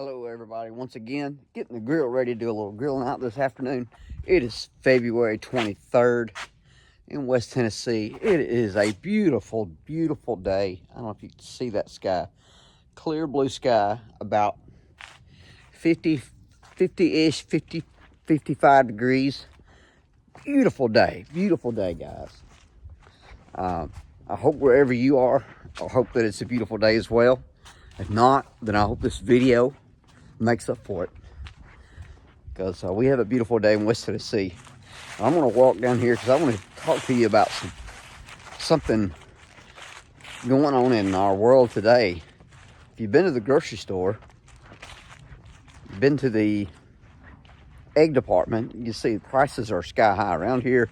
Hello everybody, once again, getting the grill ready to do a little grilling out this afternoon. It is February 23rd in West Tennessee. It is a beautiful, beautiful day. I don't know if you can see that sky. Clear blue sky, about 50-ish, 55 degrees. Beautiful day, guys. I hope wherever you are, I hope that it's a beautiful day as well. If not, then I hope this video makes up for it, because we have a beautiful day in West Tennessee. I'm going to walk down here because I want to talk to you about something going on in our world today. If you've been to the grocery store, been to the egg department, you see the prices are sky high around here.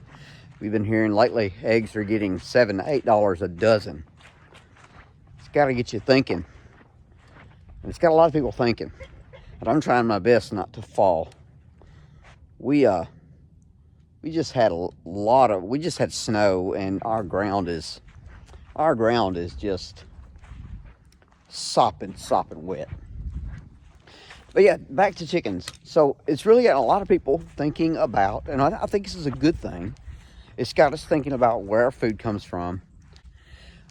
We've been hearing lately eggs are getting $7 to $8 a dozen. It's got to get you thinking. And it's got a lot of people thinking. But I'm trying my best not to fall. We just had we just had snow, and our ground is just sopping wet. But yeah, back to chickens. So it's really got a lot of people thinking about, and I think this is a good thing. It's got us thinking about where our food comes from.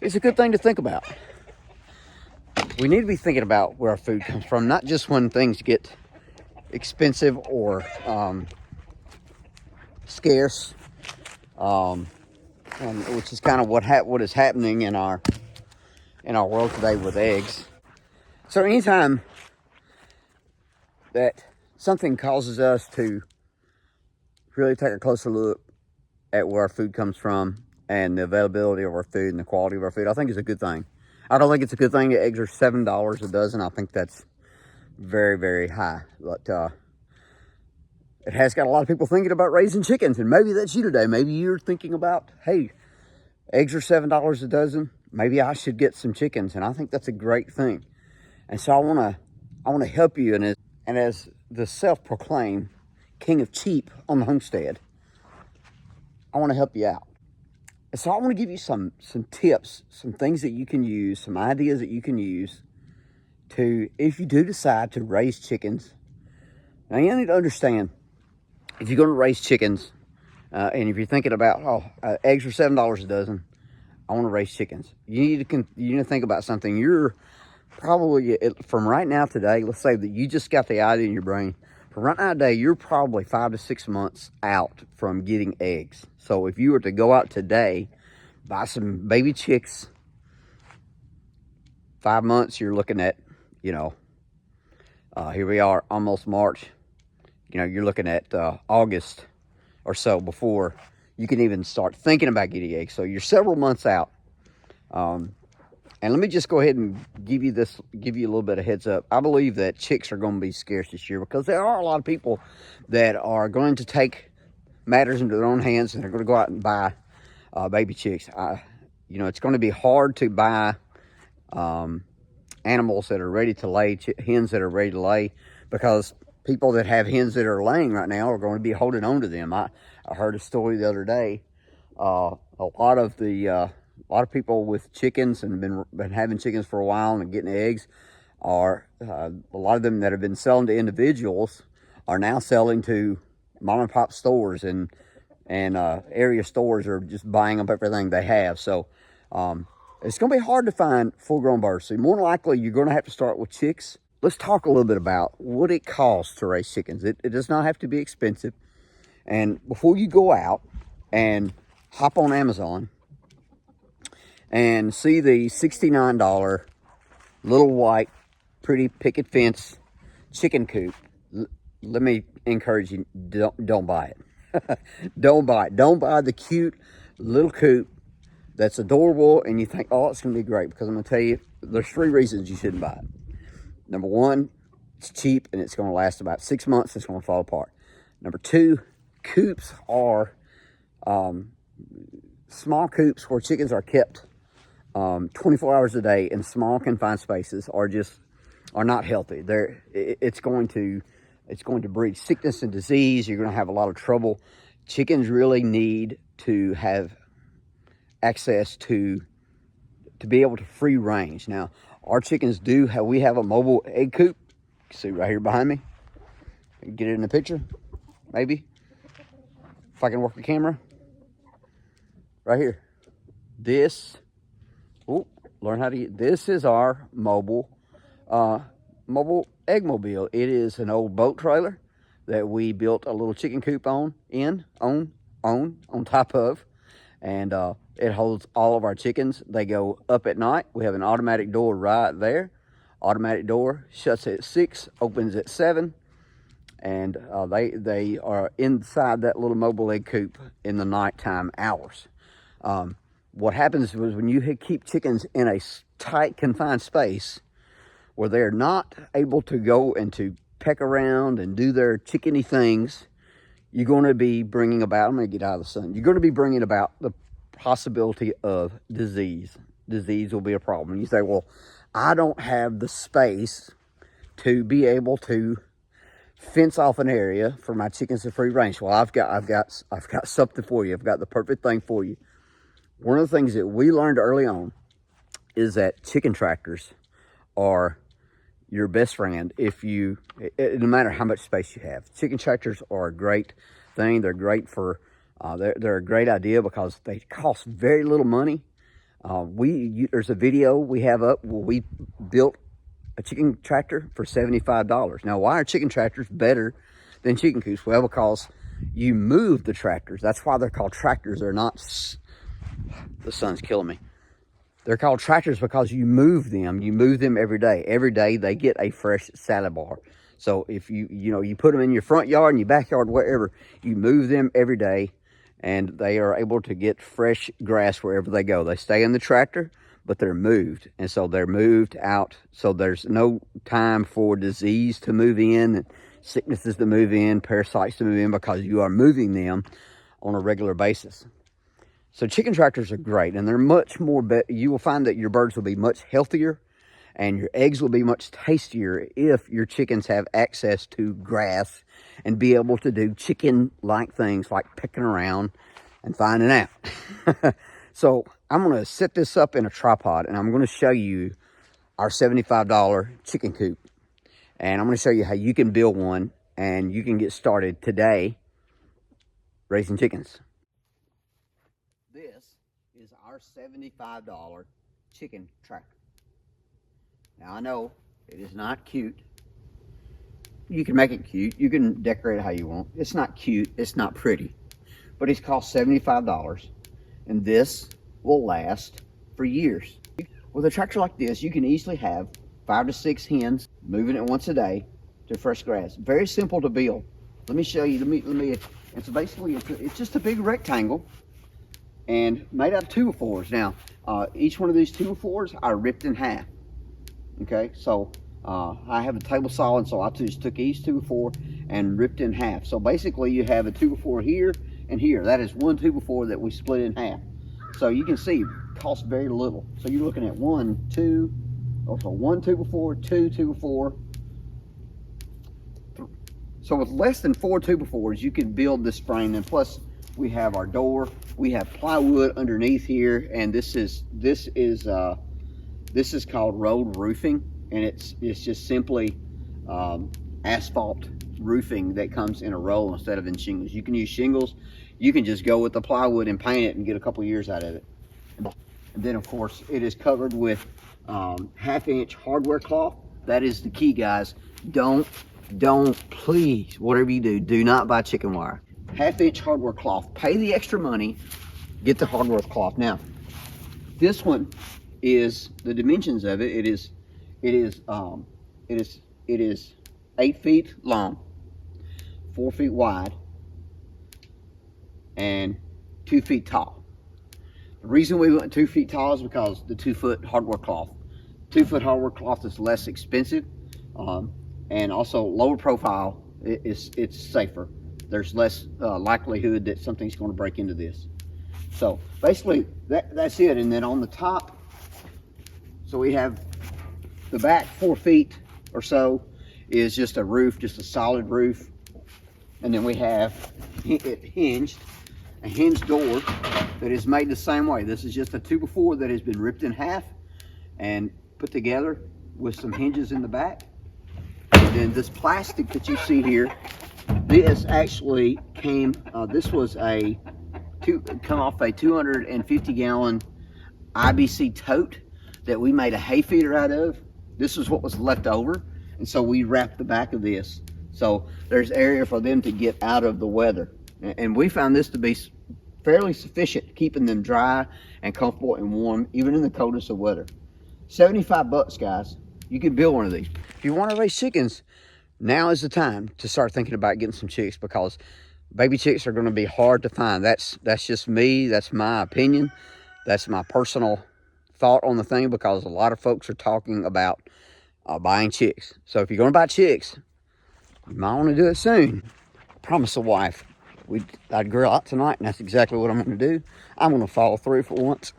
It's a good thing to think about. We need to be thinking about where our food comes from, not just when things get expensive or scarce, and which is kind of what is happening in our world today with eggs. So anytime that something causes us to really take a closer look at where our food comes from and the availability of our food and the quality of our food, I think is a good thing. I don't think it's a good thing that eggs are $7 a dozen. I think that's very, very high. But it has got a lot of people thinking about raising chickens. And maybe that's you today. Maybe you're thinking about, hey, eggs are $7 a dozen. Maybe I should get some chickens. And I think that's a great thing. And so I want to help you. And as the self-proclaimed king of cheap on the Homestead, I want to help you out. So I want to give you some tips, some things that you can use, some ideas that you can use to, if you do decide to raise chickens. Now you need to understand, if you're going to raise chickens, and if you're thinking about, eggs are $7 a dozen, I want to raise chickens. You need to think about something. You're probably, from right now today, let's say that you just got the idea in your brain. From right now today, you're probably 5 to 6 months out from getting eggs. So if you were to go out today, buy some baby chicks, 5 months, you're looking at, here we are, almost March. You're looking at August or so before you can even start thinking about getting eggs. So you're several months out. And let me just go ahead and give you a little bit of heads up. I believe that chicks are going to be scarce this year because there are a lot of people that are going to take matters into their own hands, and they're going to go out and buy baby chicks. It's going to be hard to buy animals that are ready to lay, hens that are ready to lay, because people that have hens that are laying right now are going to be holding on to them. I heard a story the other day. A lot of people with chickens and been having chickens for a while and getting eggs are, a lot of them that have been selling to individuals are now selling to mom and pop stores, and area stores are just buying up everything they have. So it's going to be hard to find full-grown birds. So more than likely, you're going to have to start with chicks. Let's talk a little bit about what it costs to raise chickens. It does not have to be expensive. And before you go out and hop on Amazon and see the $69 little white, pretty picket fence chicken coop, let me encourage you, don't buy it. Don't buy it. Don't buy the cute little coop that's adorable and you think, oh, it's going to be great. Because I'm going to tell you, there's 3 reasons you shouldn't buy it. Number 1, it's cheap and it's going to last about 6 months. It's going to fall apart. Number 2, coops are small coops where chickens are kept 24 hours a day in small confined spaces are not healthy. It's going to breed sickness and disease. You're going to have a lot of trouble. Chickens really need to have access to be able to free range. Now, our chickens we have a mobile egg coop can see right here behind me. Get it in the picture, maybe. If I can work the camera. Right here. This, learn how to get, this is our mobile eggmobile. It is an old boat trailer that we built a little chicken coop on top of. And it holds all of our chickens. They go up at night. We have an automatic door right there. Automatic door shuts at 6, opens at 7. And they are inside that little mobile egg coop in the nighttime hours. What happens is when you keep chickens in a tight, confined space where they're not able to go and to peck around and do their chickeny things, you're going to be bringing about, I'm going to get out of the sun, you're going to be bringing about the possibility of disease. Disease will be a problem. You say, well, I don't have the space to be able to fence off an area for my chickens to free range. Well, I've got something for you. I've got the perfect thing for you. One of the things that we learned early on is that chicken tractors are your best friend no matter how much space you have. Chicken tractors are a great thing. They're great for, they're a great idea because they cost very little money. There's a video we have up where we built a chicken tractor for $75. Now, why are chicken tractors better than chicken coops? Well, because you move the tractors. That's why they're called tractors. They're not, the sun's killing me. They're called tractors because you move them. You move them every day. Every day they get a fresh salad bar. So if you put them in your front yard and your backyard, wherever, you move them every day and they are able to get fresh grass wherever they go. They stay in the tractor, but they're moved. And so they're moved out. So there's no time for disease to move in, sicknesses to move in, parasites to move in, because you are moving them on a regular basis. So chicken tractors are great, and they're much more, you will find that your birds will be much healthier and your eggs will be much tastier if your chickens have access to grass and be able to do chicken-like things like pecking around and finding out. So I'm going to set this up in a tripod, and I'm going to show you our $75 chicken coop. And I'm going to show you how you can build one, and you can get started today raising chickens. This is our $75 chicken tractor. Now, I know it is not cute. You can make it cute. You can decorate it how you want. It's not cute. It's not pretty. But it's cost $75. And this will last for years. With a tractor like this, you can easily have 5 to 6 hens moving it once a day to fresh grass. Very simple to build. Let me show you. And so basically, it's just a big rectangle and made out of 2x4s. Now, each one of these 2x4s are ripped in half. Okay, so I have a table saw, and so I just took each 2x4 and ripped in half. So basically, you have a 2x4 here and here. That is one 2x4 that we split in half. So you can see it costs very little. So you're looking at 1, 2, also 1 2x4, 2 2x4. So with less than 4 2x4s, you can build this frame. And plus, we have our door. We have plywood underneath here, and this is called rolled roofing, and it's just simply asphalt roofing that comes in a roll instead of in shingles. You can use shingles. You can just go with the plywood and paint it and get a couple years out of it. And then, of course, it is covered with 1/2-inch hardware cloth. That is the key, guys. Don't please, whatever you do, do not buy chicken wire. 1/2-inch hardware cloth. Pay the extra money, get the hardware cloth. Now, this one is the dimensions of it. It is 8 feet long, 4 feet wide, and 2 feet tall. The reason we went 2 feet tall is because the 2-foot hardware cloth. 2-foot hardware cloth is less expensive, and also lower profile. It's safer. There's less likelihood that something's going to break into this. So basically, that's it. And then on the top, so we have the back 4 feet or so is just a roof, just a solid roof. And then we have it hinged, a hinged door that is made the same way. This is just a 2x4 that has been ripped in half and put together with some hinges in the back. then this plastic that you see here, this actually came, this was come off a 250 gallon IBC tote that we made a hay feeder out of. This is what was left over, and so we wrapped the back of this so there's area for them to get out of the weather, and we found this to be fairly sufficient, keeping them dry and comfortable and warm even in the coldest of weather. 75 bucks, guys. You could build one of these. If you want to raise chickens, now is the time to start thinking about getting some chicks, because baby chicks are going to be hard to find. That's just me. That's my opinion. That's my personal thought on the thing, because a lot of folks are talking about buying chicks. So if you're going to buy chicks, you might want to do it soon. I promised the wife I'd grill out tonight, and that's exactly what I'm going to do. I'm going to follow through for once.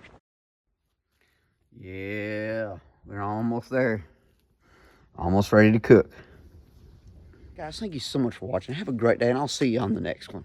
Yeah, we're almost there. Almost ready to cook. Guys, thank you so much for watching. Have a great day, and I'll see you on the next one.